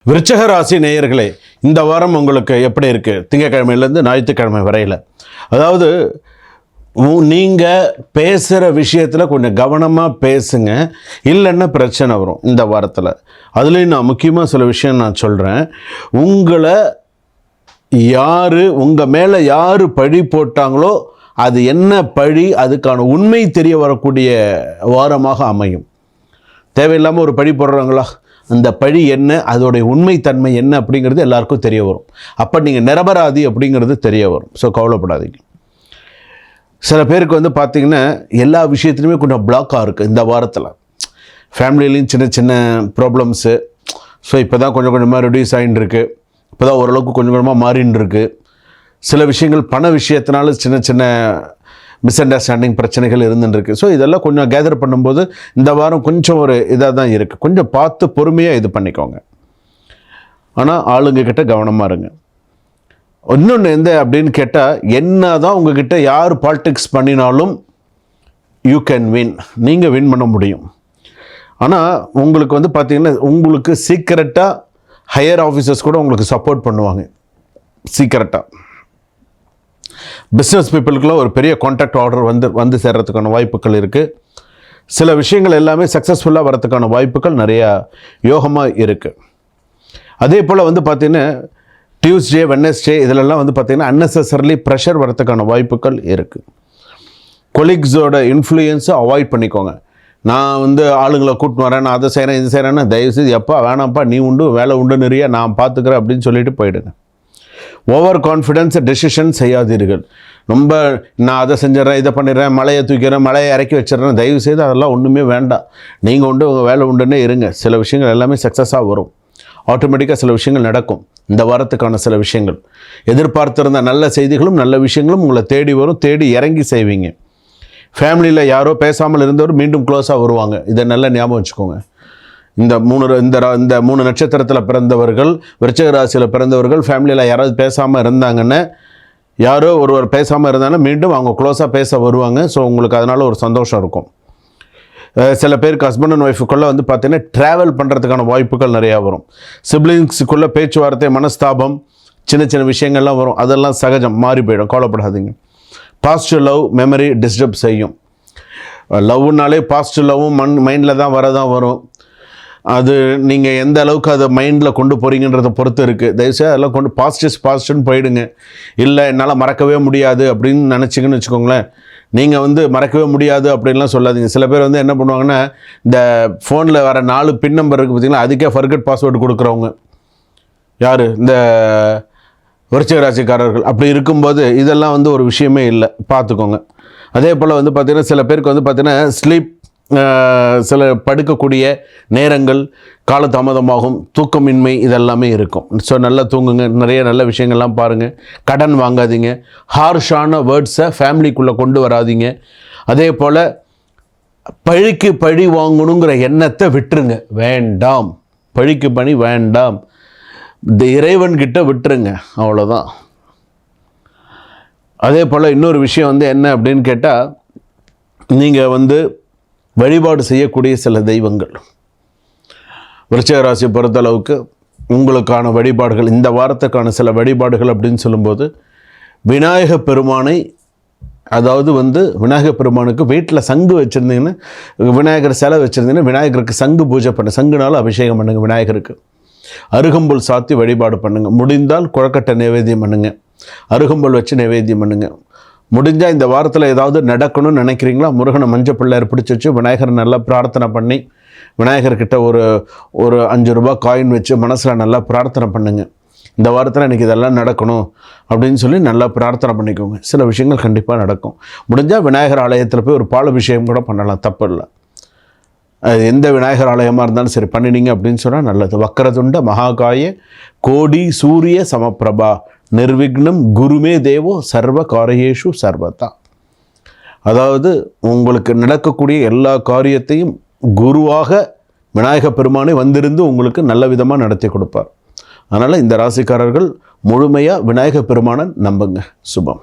விருச்சக ராசி நேயர்களே, இந்த வாரம் உங்களுக்கு எப்படி இருக்குது? திங்கக்கிழமையிலேருந்து ஞாயிற்றுக்கிழமை வரையில். அதாவது நீங்கள் பேசுகிற விஷயத்தில் கொஞ்சம் கவனமாக பேசுங்க, இல்லைன்னா பிரச்சனை வரும் இந்த வாரத்தில். அதுலேயும் நான் முக்கியமாக சில விஷயம் நான் சொல்கிறேன். உங்கள் மேலே யார் பழி போட்டாங்களோ அது என்ன பழி, அதுக்கான உண்மை தெரிய வரக்கூடிய வாரமாக அமையும். தேவையில்லாமல் ஒரு பழி போடுறாங்களா, அந்த பழி என்ன, அதோடைய உண்மைத்தன்மை என்ன அப்படிங்கிறது எல்லாருக்கும் தெரிய வரும். அப்போ நீங்கள் நிரபராதி அப்படிங்கிறது தெரிய வரும். ஸோ கவலைப்படாதீங்க. சில பேருக்கு பார்த்திங்கன்னா எல்லா விஷயத்துலையுமே கொஞ்சம் பிளாக்காக இருக்குது இந்த வாரத்தில். ஃபேமிலியிலையும் சின்ன சின்ன ப்ராப்ளம்ஸு. ஸோ இப்போ தான் கொஞ்சம் கொஞ்சமாக ரெடியூஸ் ஆகின்னு இருக்குது. இப்போ தான் ஓரளவுக்கு கொஞ்சம் கொஞ்சமாக மாறின்னு இருக்குது. சில விஷயங்கள் பண விஷயத்தினால சின்ன சின்ன மிஸ் அண்டர்ஸ்டாண்டிங் பிரச்சனைகள் இருந்துருக்கு. ஸோ இதெல்லாம் கொஞ்சம் கேதர் பண்ணும்போது இந்த வாரம் கொஞ்சம் ஒரு இதாக தான் இருக்குது. கொஞ்சம் பார்த்து பொறுமையாக இது பண்ணிக்கோங்க. ஆனால் ஆளுங்கக்கிட்ட கவனமாக இருங்க. இன்னொன்று எந்த அப்படின்னு கேட்டால், என்ன தான் உங்ககிட்ட யார் பாலிடிக்ஸ் பண்ணினாலும் யூ கேன் வின், நீங்கள் வின் பண்ண முடியும். ஆனால் உங்களுக்கு பார்த்திங்கன்னா, உங்களுக்கு சீக்கிரட்டாக ஹையர் ஆஃபீஸர்ஸ் கூட உங்களுக்கு சப்போர்ட் பண்ணுவாங்க. சீக்கிரட்டாக பிஸ்னஸ் பீப்புளுக்குலாம் ஒரு பெரிய கான்ட்ராக்ட் ஆர்டர் வந்து சேர்கிறதுக்கான வாய்ப்புகள் இருக்குது. சில விஷயங்கள் எல்லாமே சக்ஸஸ்ஃபுல்லாக வரதுக்கான வாய்ப்புகள் நிறையா யோகமாக இருக்குது. அதே போல் பார்த்திங்கன்னா டியூஸ்டே, வெட்னஸ்டே இதிலெல்லாம் பார்த்திங்கன்னா அன்னெசரிலி ப்ரெஷர் வரதுக்கான வாய்ப்புகள் இருக்குது. கொலீக்ஸோட இன்ஃப்ளூயன்ஸை அவாய்ட் பண்ணிக்கோங்க. நான் ஆளுங்களை கூட்டின்னு வரேன், நான் அதை செய்கிறேன் இது செய்கிறேன்னா தயவுசெய்து எப்பா வேணாம்ப்பா, நீ உண்டு வேலை உண்டு நிறைய நான் பார்த்துக்கிறேன் அப்படின்னு சொல்லிட்டு போயிடுங்க. ஓவர் கான்ஃபிடென்ஸ் டெசிஷன் செய்யாதீர்கள். ரொம்ப நான் அதை செஞ்சிடறேன், இதை பண்ணிடுறேன், மலையை தூக்கிறேன், மலையை இறக்கி வச்சிடறேன், தயவுசெய்து அதெல்லாம் ஒன்றுமே வேண்டாம். நீங்கள் உங்கள் வேலை உண்டுன்னே இருங்க. சில விஷயங்கள் எல்லாமே சக்ஸஸாக வரும். ஆட்டோமேட்டிக்காக சில விஷயங்கள் நடக்கும். இந்த வாரத்துக்கான சில விஷயங்கள் எதிர்பார்த்திருந்த நல்ல செய்திகளும் நல்ல விஷயங்களும் உங்களை தேடி வரும். தேடி இறங்கி செய்வீங்க. ஃபேமிலியில் யாரோ பேசாமல் இருந்தவர் மீண்டும் க்ளோஸாக வருவாங்க. இதை நல்லா ஞாபகம் வச்சுக்கோங்க. இந்த மூணு நட்சத்திரத்தில் பிறந்தவர்கள், விருச்சிக ராசியில் பிறந்தவர்கள் ஃபேமிலியில் யாராவது பேசாமல் இருந்தாங்கன்னா, யாரோ ஒருவர் பேசாமல் இருந்தாங்கன்னா மீண்டும் அவங்க க்ளோஸாக பேச வருவாங்க. ஸோ உங்களுக்கு அதனால் ஒரு சந்தோஷம் இருக்கும். சில பேருக்கு ஹஸ்பண்ட் அண்ட் ஒய்ஃபுக்குள்ளே பார்த்திங்கன்னா ட்ராவல் பண்ணுறதுக்கான வாய்ப்புகள் நிறையா வரும். சிப்ளிங்ஸுக்குள்ளே பேச்சுவார்த்தை, மனஸ்தாபம், சின்ன சின்ன விஷயங்கள்லாம் வரும். அதெல்லாம் சகஜம், மாறி போயிடும், கவலைப்படாதீங்க. பாசிட்டிவ் லவ் மெமரி டிஸ்டர்ப் செய்யும். லவ்னாலே பாசிட்டிவ் லவ்வும் மைண்டில் தான் வரும். அது நீங்கள் எந்த அளவுக்கு அதை மைண்டில் கொண்டு போகிறீங்கன்றதை பொறுத்து இருக்குது. தயவுசெய்து அதெல்லாம் கொண்டு பாசிட்டிவ்னு போயிடுங்க. இல்லை என்னால் மறக்கவே முடியாது அப்படின்னு நினச்சிங்கன்னு வச்சுக்கோங்களேன். நீங்கள் மறக்கவே முடியாது அப்படின்லாம் சொல்லாதீங்க. சில பேர் என்ன பண்ணுவாங்கன்னா, இந்த ஃபோனில் வர 4 பின் நம்பர் இருக்குது பார்த்திங்களா, அதுக்கே ஃபர்கட் பாஸ்வேர்டு கொடுக்குறவங்க யார்? இந்த விருச்சிக ராசிக்காரர்கள். அப்படி இருக்கும்போது இதெல்லாம் ஒரு விஷயமே இல்லை, பார்த்துக்கோங்க. அதே போல் பார்த்திங்கன்னா சில பேருக்கு பார்த்திங்கன்னா ஸ்லீப், சில படுக்கக்கூடிய நேரங்கள் காலதாமதமாகும், தூக்கமின்மை இதெல்லாமே இருக்கும். ஸோ நல்லா தூங்குங்க, நிறைய நல்ல விஷயங்கள்லாம் பாருங்கள். கடன் வாங்காதீங்க. ஹார்ஷான வேர்ட்ஸை ஃபேமிலிக்குள்ளே கொண்டு வராதிங்க. அதே போல் பழிக்கு பழி வாங்கணுங்கிற எண்ணத்தை விட்டுருங்க, வேண்டாம். பழிக்கு பழி வேண்டாம், இந்த இறைவன்கிட்ட விட்டுருங்க, அவ்வளோதான். அதே போல் இன்னொரு விஷயம் என்ன அப்படின்னு கேட்டால், நீங்கள் வழிபாடு செய்யக்கூடிய சில தெய்வங்கள், விருச்சிக ராசியை பொறுத்தளவுக்கு உங்களுக்கான வழிபாடுகள், இந்த வாரத்துக்கான சில வழிபாடுகள் அப்படின்னு சொல்லும்போது, விநாயக பெருமானை, அதாவது விநாயக பெருமானுக்கு வீட்டில் சங்கு வச்சுருந்தீங்கன்னா, விநாயகர் சிலை வச்சுருந்தீங்கன்னா விநாயகருக்கு சங்கு பூஜை பண்ணு, சங்குனால அபிஷேகம் பண்ணுங்கள் விநாயகருக்கு. அருகம்புல் சாத்தி வழிபாடு பண்ணுங்கள். முடிந்தால் குழக்கட்டை நைவேத்தியம் பண்ணுங்கள். அருகம்புல் வச்சு நைவேத்தியம் பண்ணுங்கள். முடிஞ்சால் இந்த வாரத்தில் ஏதாவது நடக்கணும்னு நினைக்கிறீங்களா, முருகனை மஞ்சள் பிள்ளையார் பிடிச்சி வச்சு விநாயகரை நல்லா பிரார்த்தனை பண்ணி, விநாயகர்கிட்ட ஒரு 5 ரூபா காயின் வச்சு மனசில் நல்லா பிரார்த்தனை பண்ணுங்கள். இந்த வாரத்தில் எனக்கு இதெல்லாம் நடக்கணும் அப்படின்னு சொல்லி நல்லா பிரார்த்தனை பண்ணிக்கோங்க. சில விஷயங்கள் கண்டிப்பாக நடக்கும். முடிஞ்சால் விநாயகர் ஆலயத்தில் போய் ஒரு பால் அபிஷேகம் கூட பண்ணலாம், தப்பு இல்லை. அது எந்த விநாயகர் ஆலயமாக இருந்தாலும் சரி பண்ணினீங்க அப்படின்னு சொன்னால் நல்லது. வக்கரதுண்ட மகாகாய கோடி சூரிய சமப்பிரபா நிர்விக்னம் குருமே தேவோ சர்வ காரியேஷு சர்வதா. அதாவது உங்களுக்கு நடக்கக்கூடிய எல்லா காரியத்தையும் குருவாக விநாயக பெருமானை வந்திருந்து உங்களுக்கு நல்ல விதமாக நடத்தி கொடுப்பார். அதனால் இந்த ராசிக்காரர்கள் முழுமையாக விநாயக பெருமானை நம்புங்க. சுபம்.